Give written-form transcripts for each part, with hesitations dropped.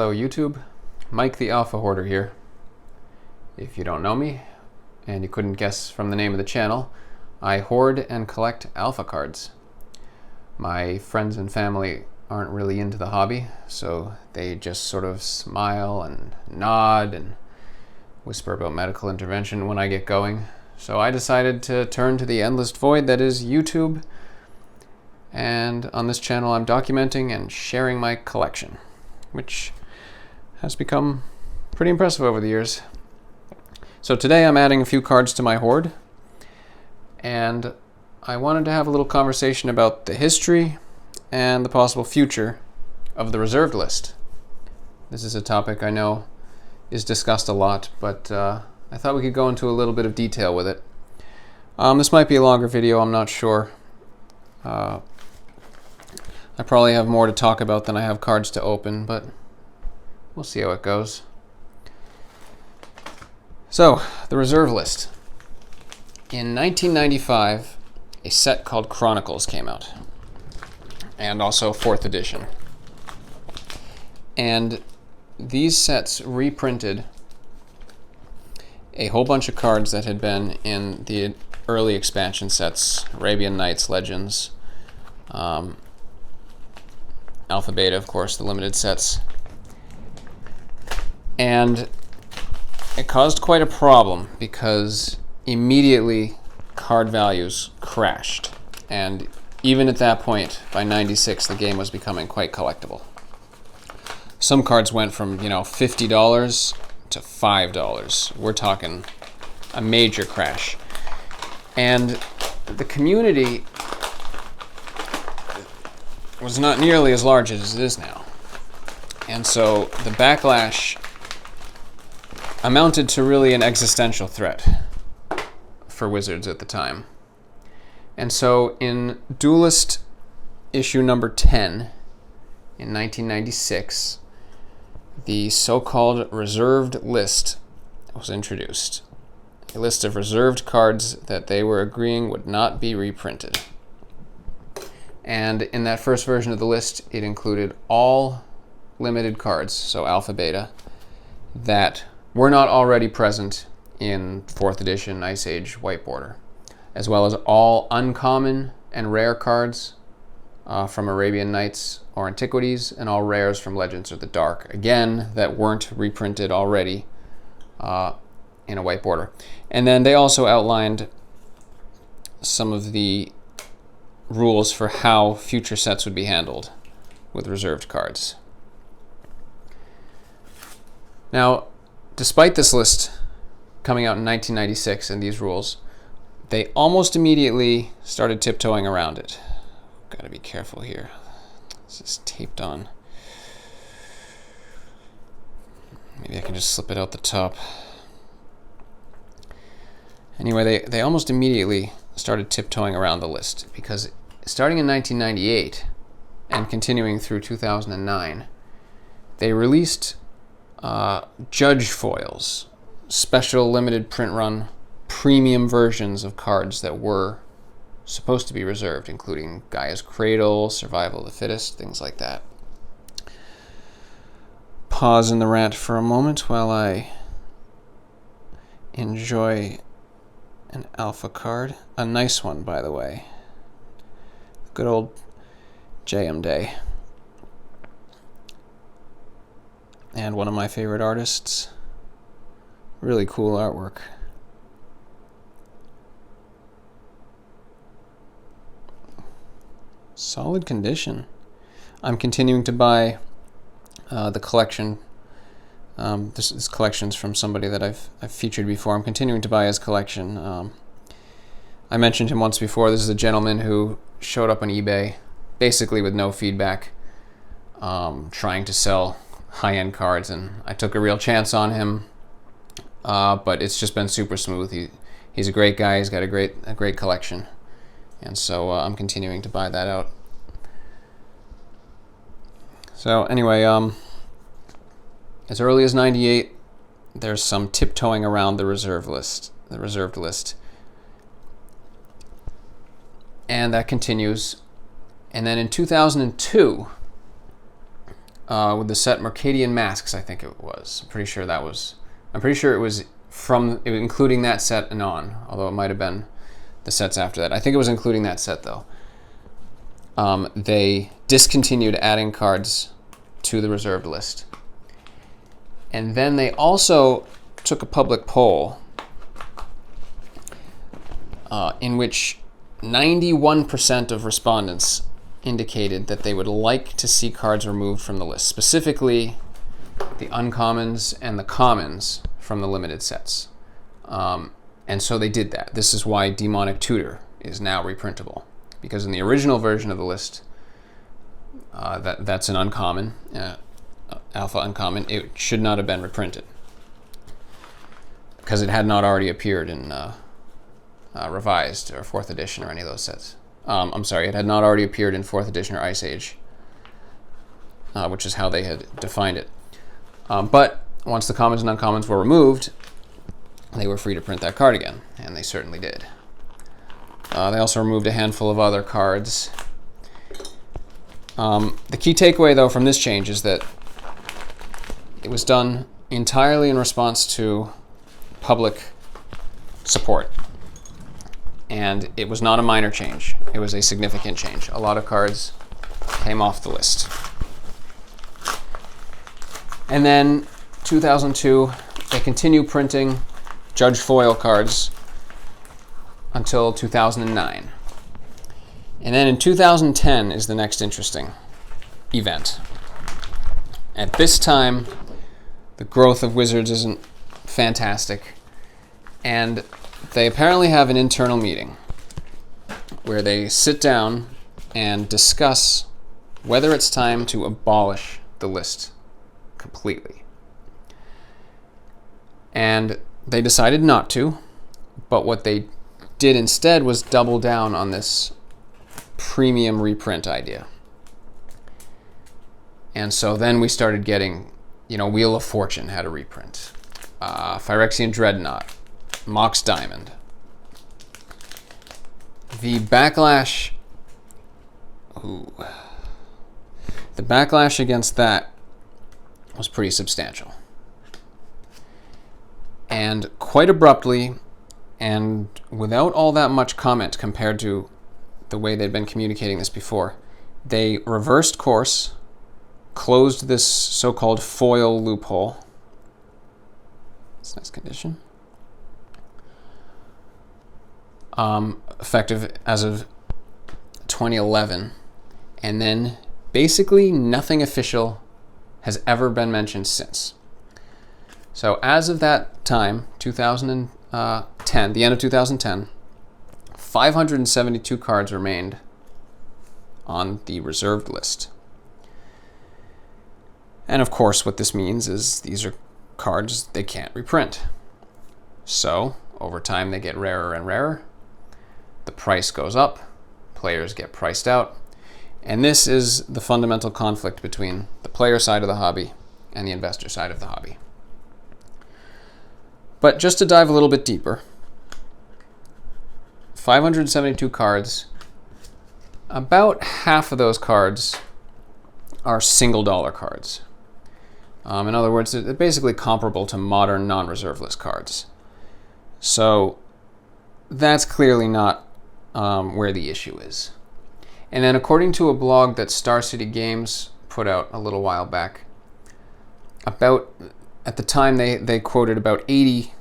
Hello YouTube, Mike the Alpha Hoarder here. If you don't know me, and you couldn't guess from the name of the channel, I hoard and collect alpha cards. My friends and family aren't really into the hobby, so they just sort of smile and nod and whisper about medical intervention when I get going. So I decided to turn to the endless void that is YouTube, and on this channel I'm documenting and sharing my collection, which has become pretty impressive over the years. So today I'm adding a few cards to my hoard, and I wanted to have a little conversation about the history and the possible future of the reserved list. This is a topic I know is discussed a lot, but I thought we could go into a little bit of detail with it. This might be a longer video, I'm not sure. I probably have more to talk about than I have cards to open, but we'll see how it goes. So, the reserve list. In 1995, a set called Chronicles came out, and also 4th edition. And these sets reprinted a whole bunch of cards that had been in the early expansion sets, Arabian Nights, Legends, Alpha Beta, of course, the limited sets. And it caused quite a problem because immediately card values crashed. And even at that point, by 96, the game was becoming quite collectible. Some cards went from, $50 to $5. We're talking a major crash. And the community was not nearly as large as it is now. And so the backlash amounted to really an existential threat for Wizards at the time. And so in Duelist issue number 10 in 1996, the so-called reserved list was introduced. A list of reserved cards that they were agreeing would not be reprinted. And in that first version of the list, it included all limited cards, so Alpha Beta, that were not already present in 4th edition Ice Age White Border, as well as all uncommon and rare cards from Arabian Nights or Antiquities, and all rares from Legends of the Dark, again, that weren't reprinted already in a White Border. And then they also outlined some of the rules for how future sets would be handled with reserved cards. Now, despite this list coming out in 1996 and these rules, they almost immediately started tiptoeing around it. Gotta be careful here. This is taped on. Maybe I can just slip it out the top. Anyway, they almost immediately started tiptoeing around the list because starting in 1998 and continuing through 2009, they released judge foils, special limited print run premium versions of cards that were supposed to be reserved, including Gaia's Cradle, Survival of the Fittest, things like that. Pause in the rant for a moment while I enjoy an alpha card. A nice one, by the way. Good old JM Day. And one of my favorite artists. Really cool artwork. Solid condition. I'm continuing to buy the collection. This collection's from somebody that I've featured before. I'm continuing to buy his collection. I mentioned him once before. This is a gentleman who showed up on eBay, basically with no feedback, trying to sell high-end cards, and I took a real chance on him, but it's just been super smooth. He's a great guy. He's got a great collection, and so I'm continuing to buy that out. So anyway, as early as 98, there's some tiptoeing around the reserved list, and that continues. And then in 2002, with the set Mercadian Masks, I think it was. I'm pretty sure it was including that set and on, although it might have been the sets after that. I think it was including that set, though. They discontinued adding cards to the reserved list. And then they also took a public poll in which 91% of respondents indicated that they would like to see cards removed from the list, specifically the uncommons and the commons from the limited sets. And so they did that. This is why Demonic Tutor is now reprintable, because in the original version of the list, that's an uncommon, alpha uncommon. It should not have been reprinted because it had not already appeared in revised or 4th edition or any of those sets. I'm sorry, it had not already appeared in 4th edition or Ice Age, which is how they had defined it. But once the commons and uncommons were removed, they were free to print that card again, and they certainly did. They also removed a handful of other cards. The key takeaway, though, from this change is that it was done entirely in response to public support. And it was not a minor change. It was a significant change. A lot of cards came off the list. And then 2002, they continue printing Judge Foil cards until 2009. And then in 2010 is the next interesting event. At this time, the growth of Wizards isn't fantastic, and they apparently have an internal meeting where they sit down and discuss whether it's time to abolish the list completely. And they decided not to, but what they did instead was double down on this premium reprint idea. And so then we started getting, Wheel of Fortune had a reprint. Phyrexian Dreadnought, Mox Diamond. The backlash against that was pretty substantial. And quite abruptly, and without all that much comment compared to the way they'd been communicating this before, they reversed course, closed this so-called foil loophole. It's nice condition. Effective as of 2011. And then basically nothing official has ever been mentioned since. So as of that time, 2010, the end of 2010, 572 cards remained on the reserved list. And of course, what this means is these are cards they can't reprint. So over time, they get rarer and rarer. The price goes up. Players get priced out. And this is the fundamental conflict between the player side of the hobby and the investor side of the hobby. But just to dive a little bit deeper, 572 cards, about half of those cards are single dollar cards. In other words, they're basically comparable to modern non-reserve list cards. So that's clearly not where the issue is. And then according to a blog that Star City Games put out a little while back, at the time they quoted about 80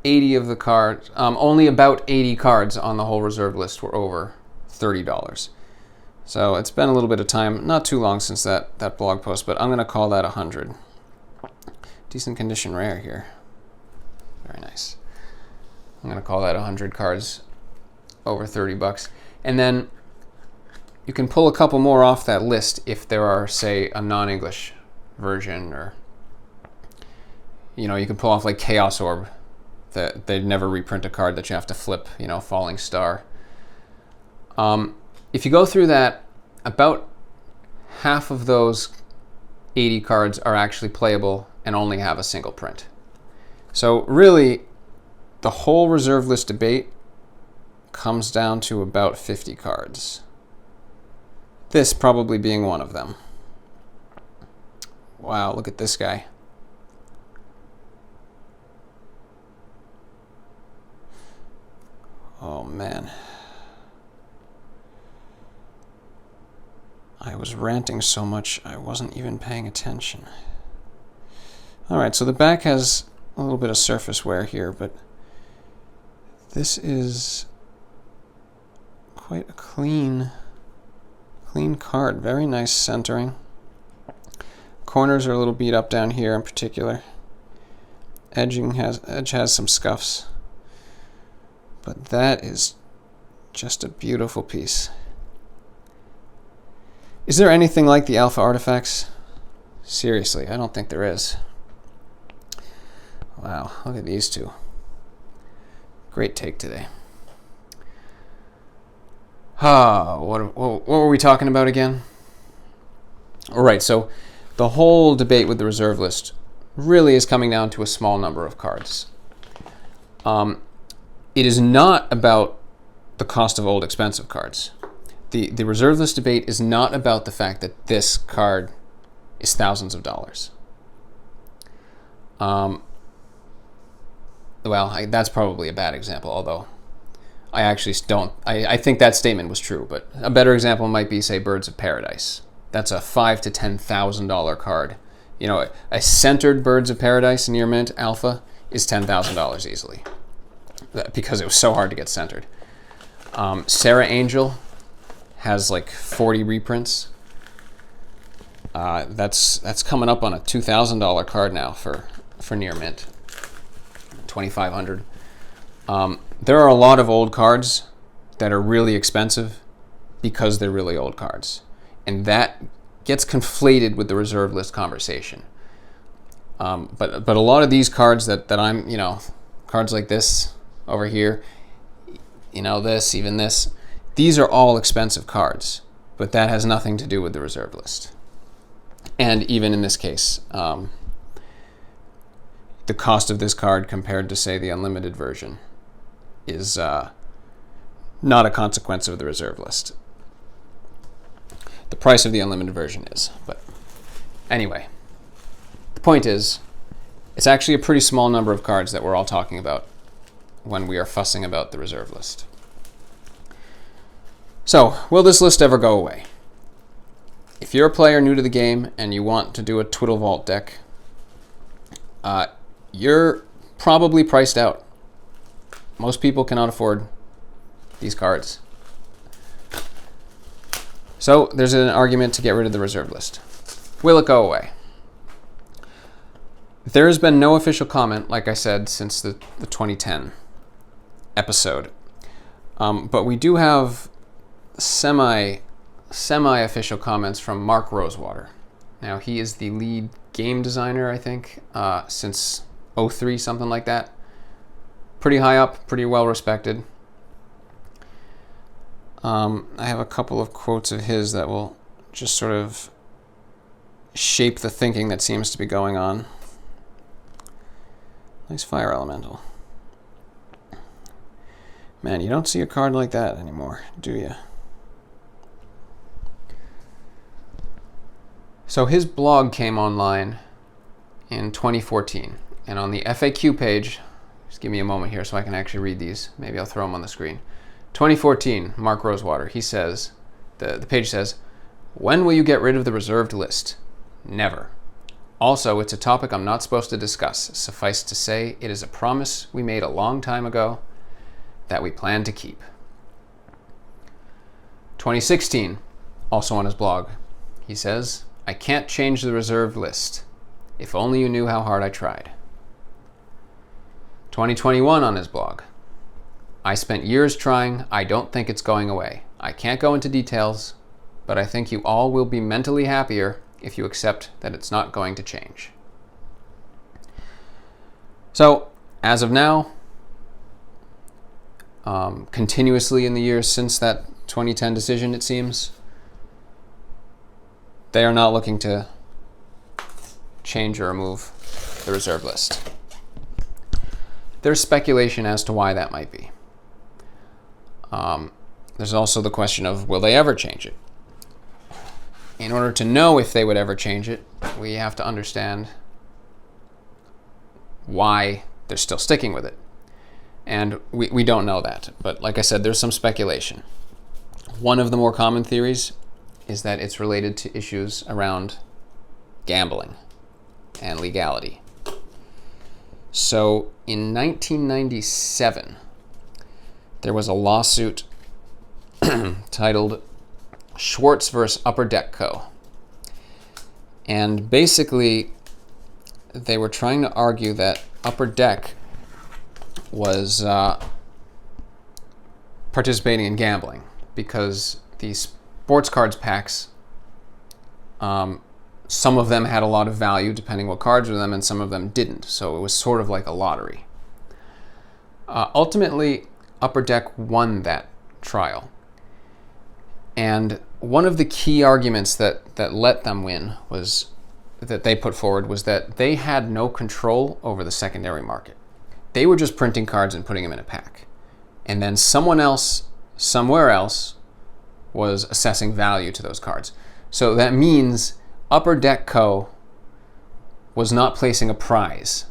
of the cards, only about 80 cards on the whole reserve list were over $30. So it's been a little bit of time, not too long since that blog post, but I'm going to call that 100. Decent condition rare here. Very nice. I'm going to call that 100 cards over $30. And then you can pull a couple more off that list if there are, say, a non-English version, or you can pull off like Chaos Orb, that they'd never reprint a card that you have to flip, Falling Star. If you go through that, about half of those 80 cards are actually playable and only have a single print. So really, the whole reserve list debate comes down to about 50 cards. This probably being one of them. Wow, look at this guy. Oh man. I was ranting so much I wasn't even paying attention. Alright, so the back has a little bit of surface wear here, but this is quite a clean card. Very nice centering. Corners are a little beat up down here in particular. Edge has some scuffs. But that is just a beautiful piece. Is there anything like the Alpha artifacts? Seriously, I don't think there is. Wow, look at these two. Great take today. What were we talking about again? All right, so the whole debate with the reserve list really is coming down to a small number of cards. It is not about the cost of old expensive cards. The reserve list debate is not about the fact that this card is thousands of dollars. Well, that's probably a bad example, although I actually don't. I think that statement was true, but a better example might be, say, Birds of Paradise. That's a $5,000 to $10,000 card. You know, a centered Birds of Paradise near mint alpha is $10,000 easily, because it was so hard to get centered. Sarah Angel has like 40 reprints. That's coming up on a $2,000 card now for near mint. 2,500. There are a lot of old cards that are really expensive because they're really old cards, and that gets conflated with the reserve list conversation. But a lot of these cards that I'm, cards like this over here, this, even this, these are all expensive cards, but that has nothing to do with the reserve list. And even in this case, the cost of this card compared to, say, the unlimited version is not a consequence of the reserve list. The price of the unlimited version is. But anyway, the point is, it's actually a pretty small number of cards that we're all talking about when we are fussing about the reserve list. So, will this list ever go away? If you're a player new to the game and you want to do a Twiddle Vault deck, you're probably priced out. Most people cannot afford these cards. So there's an argument to get rid of the reserve list. Will it go away? There has been no official comment, like I said, since the 2010 episode. But we do have semi-official comments from Mark Rosewater. Now, he is the lead game designer, I think, since 03, something like that. Pretty high up, pretty well respected. I have a couple of quotes of his that will just sort of shape the thinking that seems to be going on. Nice fire elemental. Man, you don't see a card like that anymore, do you? So his blog came online in 2014, and on the FAQ page, just give me a moment here so I can actually read these. Maybe I'll throw them on the screen. 2014, Mark Rosewater, he says, the page says, "When will you get rid of the reserved list? Never. Also, it's a topic I'm not supposed to discuss. Suffice to say, it is a promise we made a long time ago that we plan to keep." 2016, also on his blog, he says, "I can't change the reserved list. If only you knew how hard I tried." 2021 on his blog, "I spent years trying. I don't think it's going away. I can't go into details, but I think you all will be mentally happier if you accept that it's not going to change." So, as of now, continuously in the years since that 2010 decision, it seems, they are not looking to change or remove the reserve list. There's speculation as to why that might be. There's also the question of, will they ever change it? in order to know if they would ever change it, we have to understand why they're still sticking with it. And we don't know that. But like I said, there's some speculation. One of the more common theories is that it's related to issues around gambling and legality. So in 1997, there was a lawsuit titled Schwartz versus Upper Deck Co. And basically, they were trying to argue that Upper Deck was participating in gambling because these sports cards packs, some of them had a lot of value depending what cards were them, and some of them didn't. So it was sort of like a lottery. Ultimately, Upper Deck won that trial. And one of the key arguments that let them win was that they put forward was that they had no control over the secondary market. They were just printing cards and putting them in a pack. And then someone else, somewhere else, was assessing value to those cards. So that means Upper Deck Co. was not placing a prize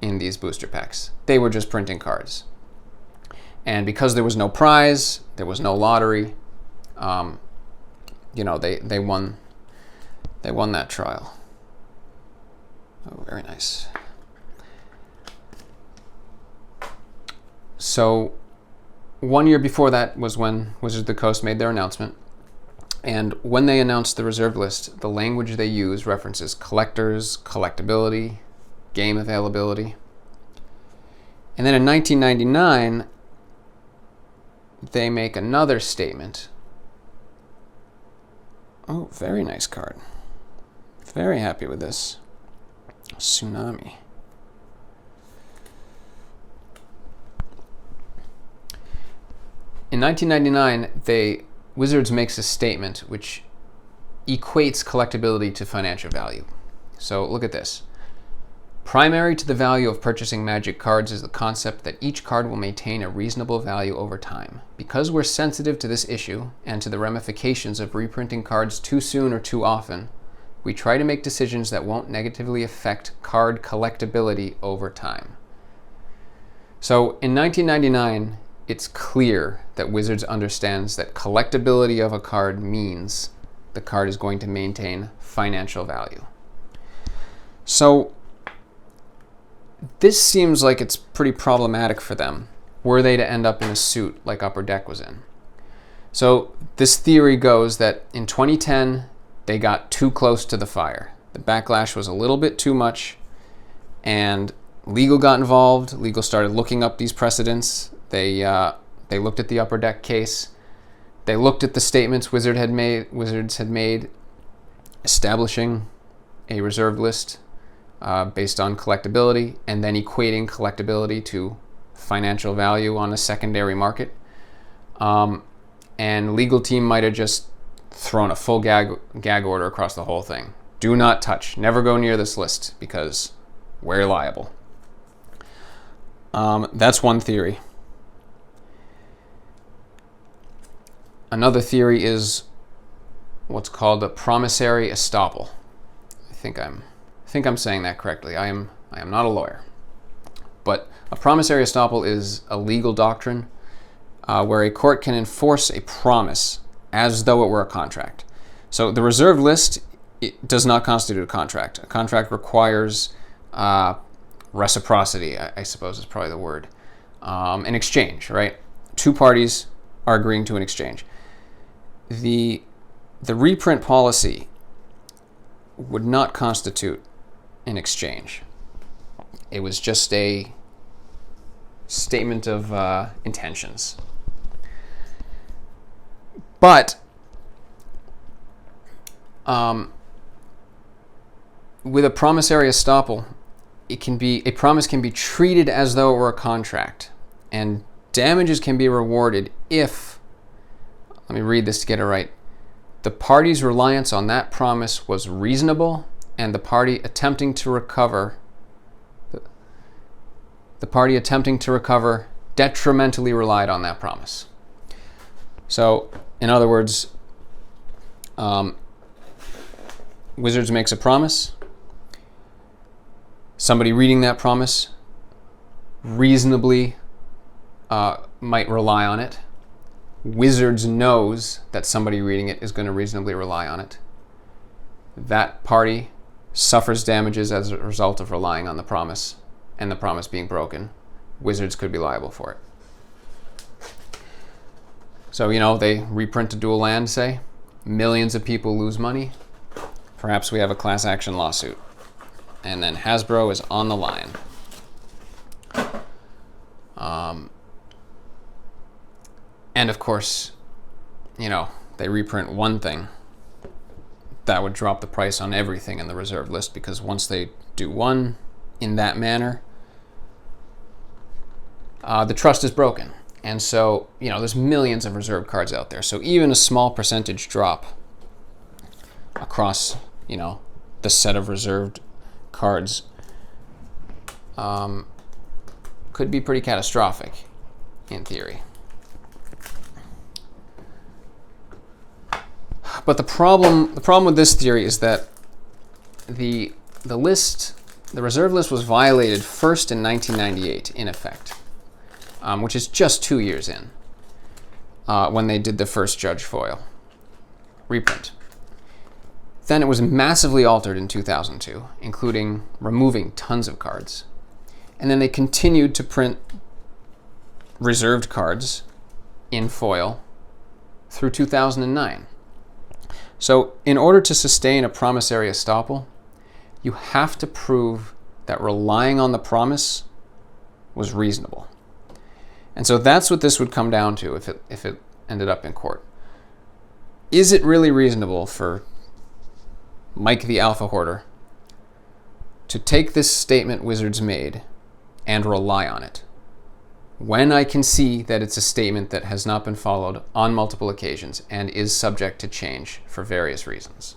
in these booster packs. They were just printing cards. And because there was no prize, there was no lottery, they won that trial. Oh, very nice. So 1 year before that was when Wizards of the Coast made their announcement. And when they announced the reserved list, the language they use references collectors, collectability, game availability. And then in 1999, they make another statement. Oh, very nice card. Very happy with this. Tsunami. In 1999, Wizards makes a statement which equates collectability to financial value. So look at this. Primary to the value of purchasing Magic cards is the concept that each card will maintain a reasonable value over time. Because we're sensitive to this issue and to the ramifications of reprinting cards too soon or too often, we try to make decisions that won't negatively affect card collectability over time. So in 1999, it's clear that Wizards understands that collectability of a card means the card is going to maintain financial value. So this seems like it's pretty problematic for them, were they to end up in a suit like Upper Deck was in. So this theory goes that in 2010, they got too close to the fire. The backlash was a little bit too much, and legal got involved. Legal started looking up these precedents. They looked at the Upper Deck case. They looked at the statements Wizards had made establishing a reserved list based on collectability, and then equating collectability to financial value on a secondary market. And legal team might have just thrown a full gag order across the whole thing. Do not touch. Never go near this list because we're liable. That's one theory. Another theory is what's called a promissory estoppel. I think I'm saying that correctly. I am not a lawyer. But a promissory estoppel is a legal doctrine where a court can enforce a promise as though it were a contract. So the reserved list, it does not constitute a contract. A contract requires reciprocity, I suppose is probably the word. An exchange, right? Two parties are agreeing to an exchange. The reprint policy would not constitute an exchange. It was just a statement of intentions. But with a promissory estoppel, a promise can be treated as though it were a contract, and damages can be rewarded if, let me read this to get it right, the party's reliance on that promise was reasonable, and the party attempting to recover detrimentally relied on that promise. So, in other words, Wizards makes a promise. Somebody reading that promise reasonably might rely on it. Wizards knows that somebody reading it is going to reasonably rely on it. That party suffers damages as a result of relying on the promise and the promise being broken. Wizards could be liable for it. So, they reprint a dual land, say. Millions of people lose money. Perhaps we have a class action lawsuit. And then Hasbro is on the line. And of course, they reprint one thing. That would drop the price on everything in the reserve list, because once they do one in that manner, the trust is broken. And so, there's millions of reserve cards out there. So even a small percentage drop across, the set of reserved cards could be pretty catastrophic in theory. But the problem with this theory is that the reserve list was violated first in 1998, in effect, which is just 2 years in, when they did the first Judge Foyle reprint. Then it was massively altered in 2002, including removing tons of cards. And then they continued to print reserved cards in foil through 2009. So in order to sustain a promissory estoppel, you have to prove that relying on the promise was reasonable. And so that's what this would come down to if it ended up in court. Is it really reasonable for Mike the Alpha Hoarder to take this statement Wizards made and rely on it, when I can see that it's a statement that has not been followed on multiple occasions and is subject to change for various reasons?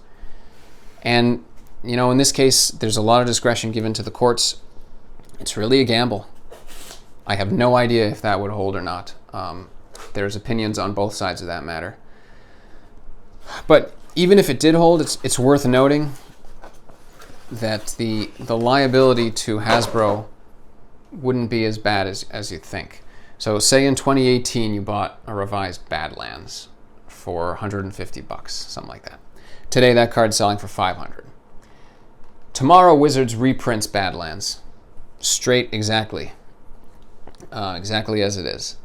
And, in this case, there's a lot of discretion given to the courts. It's really a gamble. I have no idea if that would hold or not. There's opinions on both sides of that matter. But even if it did hold, it's worth noting that the liability to Hasbro wouldn't be as bad as you'd think. So say in 2018 you bought a revised Badlands for $150, something like that. Today that card's selling for $500. Tomorrow Wizards reprints Badlands straight exactly as it is,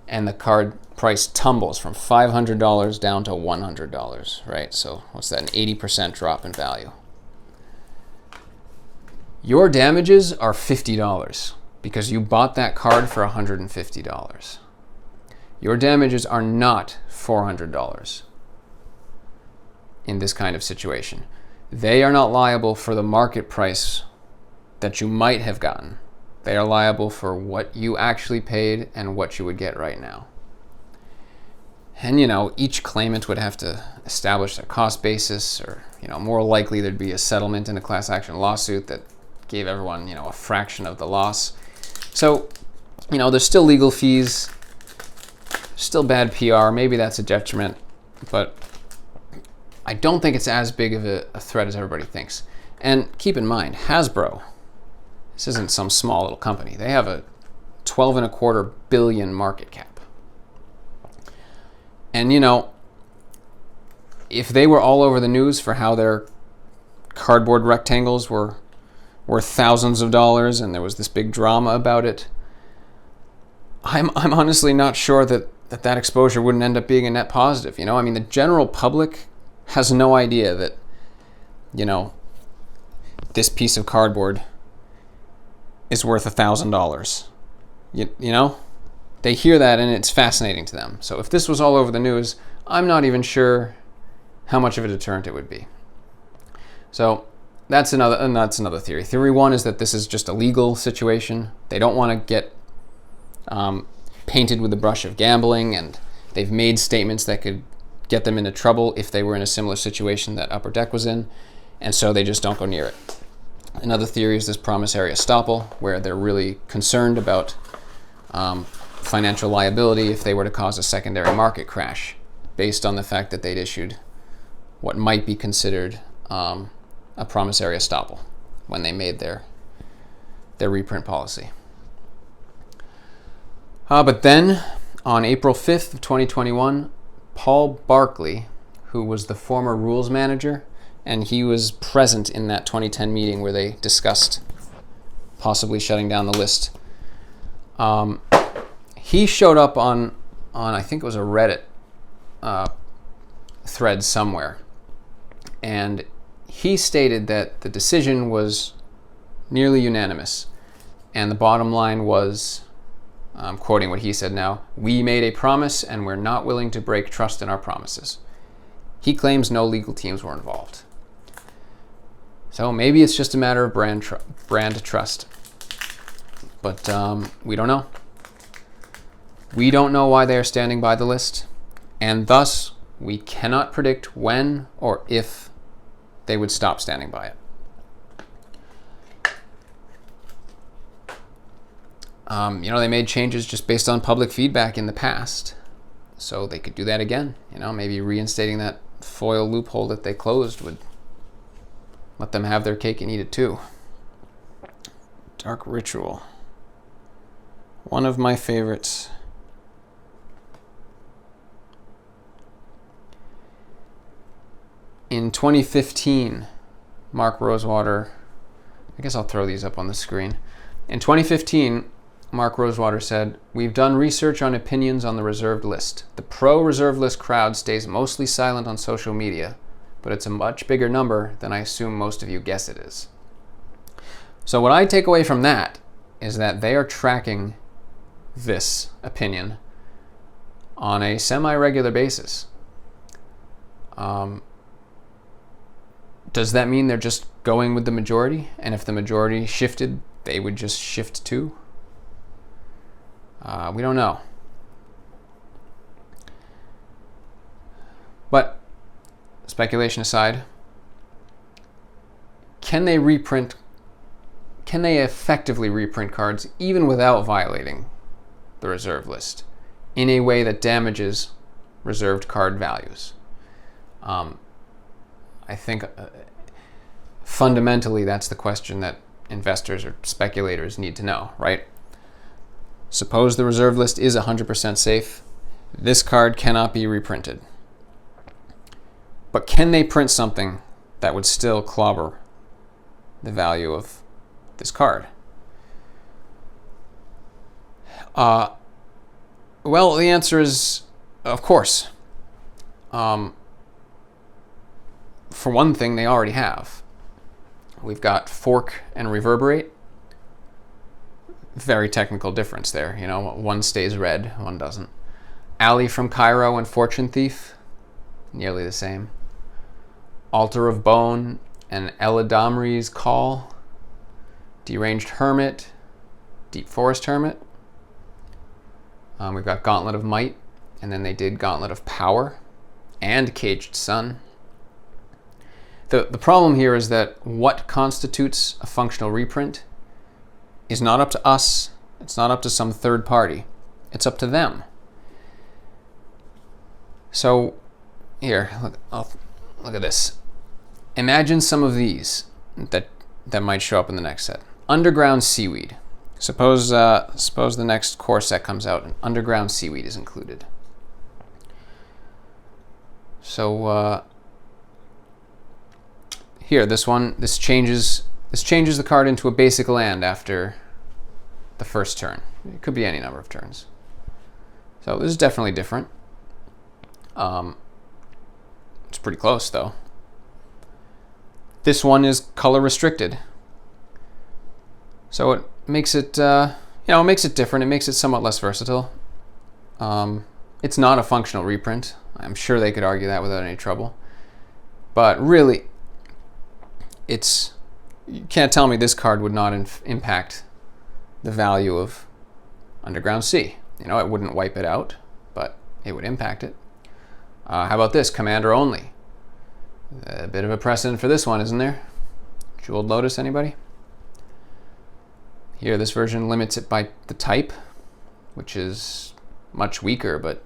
and the card price tumbles from $500 down to $100, right? So what's that, an 80% drop in value? Your damages are $50 because you bought that card for $150. Your damages are not $400 in this kind of situation. They are not liable for the market price that you might have gotten. They are liable for what you actually paid and what you would get right now. And, each claimant would have to establish their cost basis, or, more likely there'd be a settlement in a class action lawsuit that gave everyone, a fraction of the loss. So, there's still legal fees, still bad PR. Maybe that's a detriment, but I don't think it's as big of a threat as everybody thinks. And keep in mind, Hasbro, this isn't some small little company. They have a $12.25 billion market cap. And, if they were all over the news for how their cardboard rectangles were worth thousands of dollars and there was this big drama about it, I'm honestly not sure that exposure wouldn't end up being a net positive. The general public has no idea that, this piece of cardboard is worth $1,000. They hear that and it's fascinating to them. So if this was all over the news, I'm not even sure how much of a deterrent it would be. So that's another theory. Theory one is that this is just a legal situation. They don't want to get painted with the brush of gambling, and they've made statements that could get them into trouble if they were in a similar situation that Upper Deck was in, and so they just don't go near it. Another theory is this promissory estoppel, where they're really concerned about financial liability if they were to cause a secondary market crash, based on the fact that they'd issued what might be considered a promissory estoppel when they made their reprint policy. But then, on April 5th of 2021, Paul Barkley, who was the former rules manager, and he was present in that 2010 meeting where they discussed possibly shutting down the list, he showed up on I think it was a Reddit thread somewhere, and he stated that the decision was nearly unanimous, and the bottom line was, I'm quoting what he said now, "We made a promise and we're not willing to break trust in our promises." He claims no legal teams were involved. So maybe it's just a matter of brand trust. But we don't know. We don't know why they are standing by the list, and thus we cannot predict when or if they would stop standing by it. They made changes just based on public feedback in the past, so they could do that again. Maybe reinstating that FOIL loophole that they closed would let them have their cake and eat it too. Dark Ritual. One of my favorites. In 2015, Mark Rosewater, I guess I'll throw these up on the screen. In 2015, Mark Rosewater said, "We've done research on opinions on the reserved list. The pro-reserved list crowd stays mostly silent on social media, but it's a much bigger number than I assume most of you guess it is." So what I take away from that is that they are tracking this opinion on a semi-regular basis. Does that mean they're just going with the majority? And if the majority shifted, they would just shift too? We don't know. But speculation aside, can they effectively reprint cards even without violating the reserve list in a way that damages reserved card values? I think fundamentally that's the question that investors or speculators need to know, right? Suppose the reserve list is 100% safe. This card cannot be reprinted. But can they print something that would still clobber the value of this card? Well, the answer is, of course. For one thing, they already have. We've got Fork and Reverberate. Very technical difference there. One stays red, one doesn't. Alley from Cairo and Fortune Thief, nearly the same. Altar of Bone and Eladamri's Call. Deranged Hermit, Deep Forest Hermit. We've got Gauntlet of Might, and then they did Gauntlet of Power and Caged Sun. The problem here is that what constitutes a functional reprint is not up to us. It's not up to some third party. It's up to them. So here, look at this. Imagine some of these that might show up in the next set. Underground Seaweed. Suppose the next core set comes out and Underground Seaweed is included. So here, this changes the card into a basic land after the first turn. It could be any number of turns. So this is definitely different. It's pretty close though. This one is color restricted. So it makes it, it makes it different. It makes it somewhat less versatile. It's not a functional reprint. I'm sure they could argue that without any trouble. But really, you can't tell me this card would not impact the value of Underground Sea. It wouldn't wipe it out, but it would impact it. How about this? Commander Only. A bit of a precedent for this one, isn't there? Jeweled Lotus, anybody? Here, this version limits it by the type, which is much weaker, but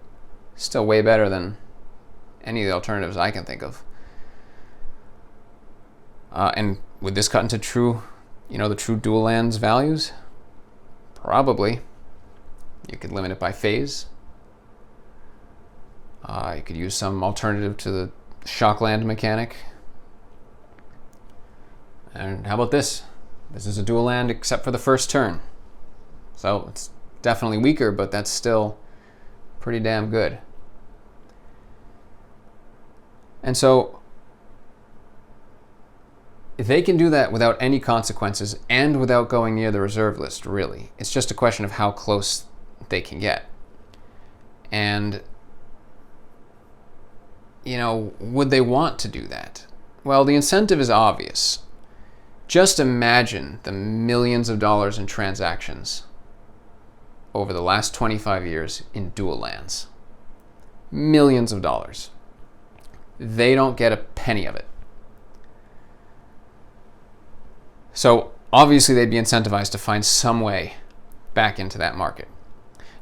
still way better than any of the alternatives I can think of. And would this cut into true, the true dual lands values? Probably. You could limit it by phase. You could use some alternative to the shock land mechanic. And how about this? This is a dual land except for the first turn. So it's definitely weaker, but that's still pretty damn good. And so if they can do that without any consequences and without going near the reserve list, really, it's just a question of how close they can get. And, would they want to do that? Well, the incentive is obvious. Just imagine the millions of dollars in transactions over the last 25 years in dual lands. Millions of dollars. They don't get a penny of it. So obviously they'd be incentivized to find some way back into that market.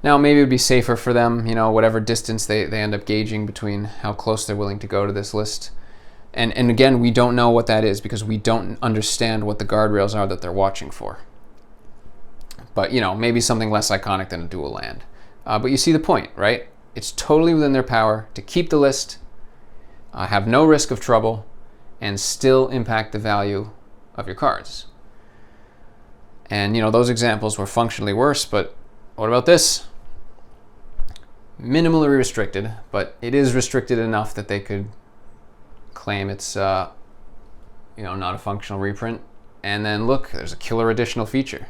Now maybe it would be safer for them, whatever distance they end up gauging between how close they're willing to go to this list. And again, we don't know what that is because we don't understand what the guardrails are that they're watching for. But, maybe something less iconic than a dual land. But you see the point, right? It's totally within their power to keep the list, have no risk of trouble, and still impact the value of your cards. And, those examples were functionally worse, but what about this? Minimally restricted, but it is restricted enough that they could claim it's, not a functional reprint. And then look, there's a killer additional feature.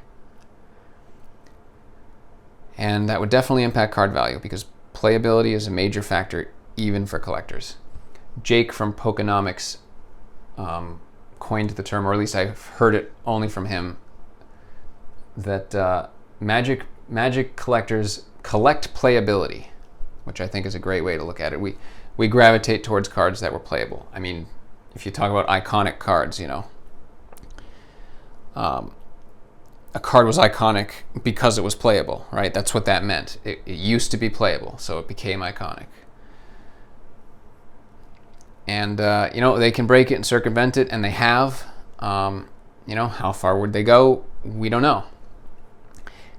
And that would definitely impact card value because playability is a major factor even for collectors. Jake from Pokenomics coined the term, or at least I've heard it only from him, that Magic collectors collect playability, which I think is a great way to look at it. We gravitate towards cards that were playable. I mean, if you talk about iconic cards, a card was iconic because it was playable, right? That's what that meant. It used to be playable, so it became iconic. And, they can break it and circumvent it, and they have. How far would they go? We don't know.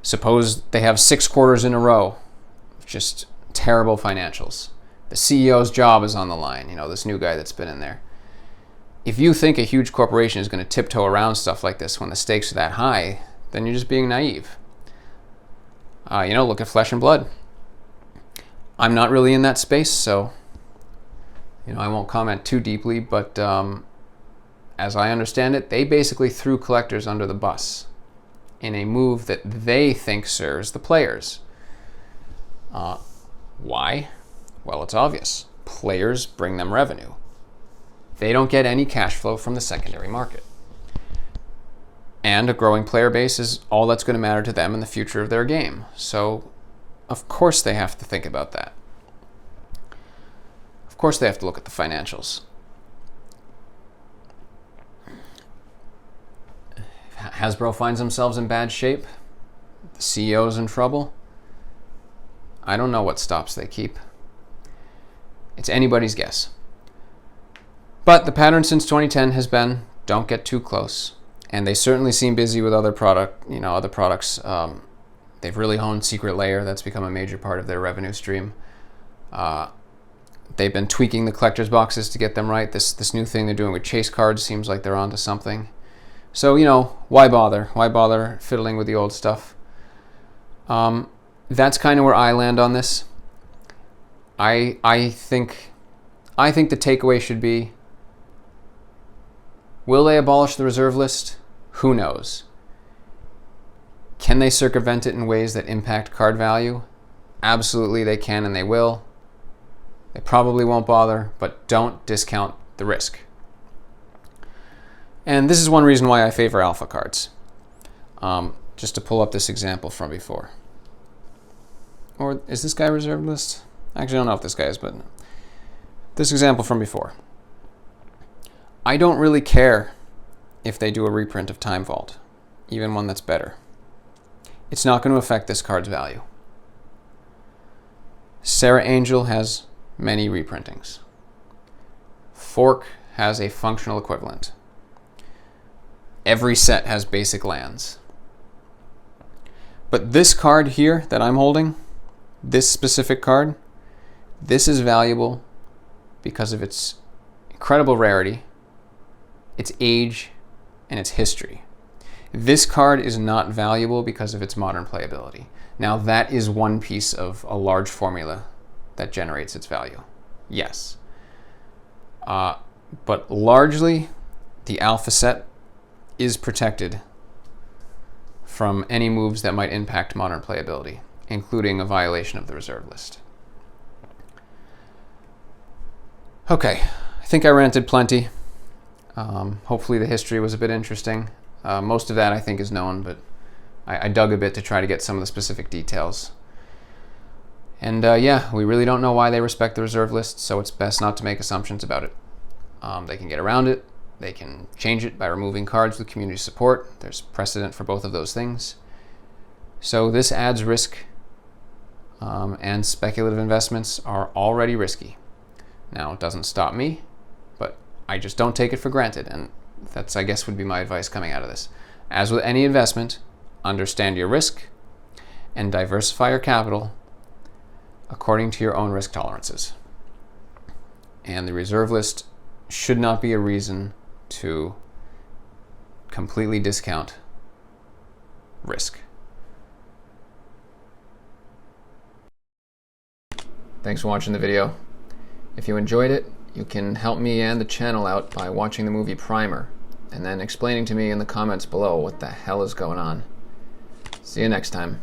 Suppose they have 6 quarters in a row of just terrible financials. The CEO's job is on the line, this new guy that's been in there. If you think a huge corporation is going to tiptoe around stuff like this when the stakes are that high, then you're just being naive. Look at Flesh and Blood. I'm not really in that space, so I won't comment too deeply, but as I understand it, they basically threw collectors under the bus in a move that they think serves the players. Why? Well, it's obvious. Players bring them revenue. They don't get any cash flow from the secondary market. And a growing player base is all that's going to matter to them in the future of their game. So, of course they have to think about that. Of course they have to look at the financials. Hasbro finds themselves in bad shape. The CEO's in trouble. I don't know what stops they keep. It's anybody's guess. But the pattern since 2010 has been, don't get too close. And they certainly seem busy with other products. They've really honed Secret Lair. That's become a major part of their revenue stream. They've been tweaking the collector's boxes to get them right. This new thing they're doing with chase cards seems like they're onto something. So, why bother? Why bother fiddling with the old stuff? That's kind of where I land on this. I think the takeaway should be, will they abolish the reserve list? Who knows? Can they circumvent it in ways that impact card value? Absolutely they can and they will. They probably won't bother, but don't discount the risk. And this is one reason why I favor alpha cards. Just to pull up this example from before. Or is this guy reserve list? Actually, I don't know if this guy is, but this example from before. I don't really care if they do a reprint of Time Vault, even one that's better. It's not going to affect this card's value. Sarah Angel has many reprintings. Fork has a functional equivalent. every set has basic lands. But this card here that I'm holding, this specific card, this is valuable because of its incredible rarity, its age, and its history. This card is not valuable because of its modern playability. Now that is one piece of a large formula that generates its value. Yes. But largely, the alpha set is protected from any moves that might impact modern playability, including a violation of the reserve list. Okay, I think I ranted plenty. Hopefully the history was a bit interesting. Most of that I think is known, but I dug a bit to try to get some of the specific details. And yeah, we really don't know why they respect the reserve list, so it's best not to make assumptions about it. They can get around it. They can change it by removing cards with community support. There's precedent for both of those things. So this adds risk, and speculative investments are already risky. Now, it doesn't stop me, but I just don't take it for granted, and that's, I guess, would be my advice coming out of this. As with any investment, understand your risk and diversify your capital according to your own risk tolerances. And the reserve list should not be a reason to completely discount risk. Thanks for watching the video. If you enjoyed it, you can help me and the channel out by watching the movie Primer and then explaining to me in the comments below what the hell is going on. See you next time.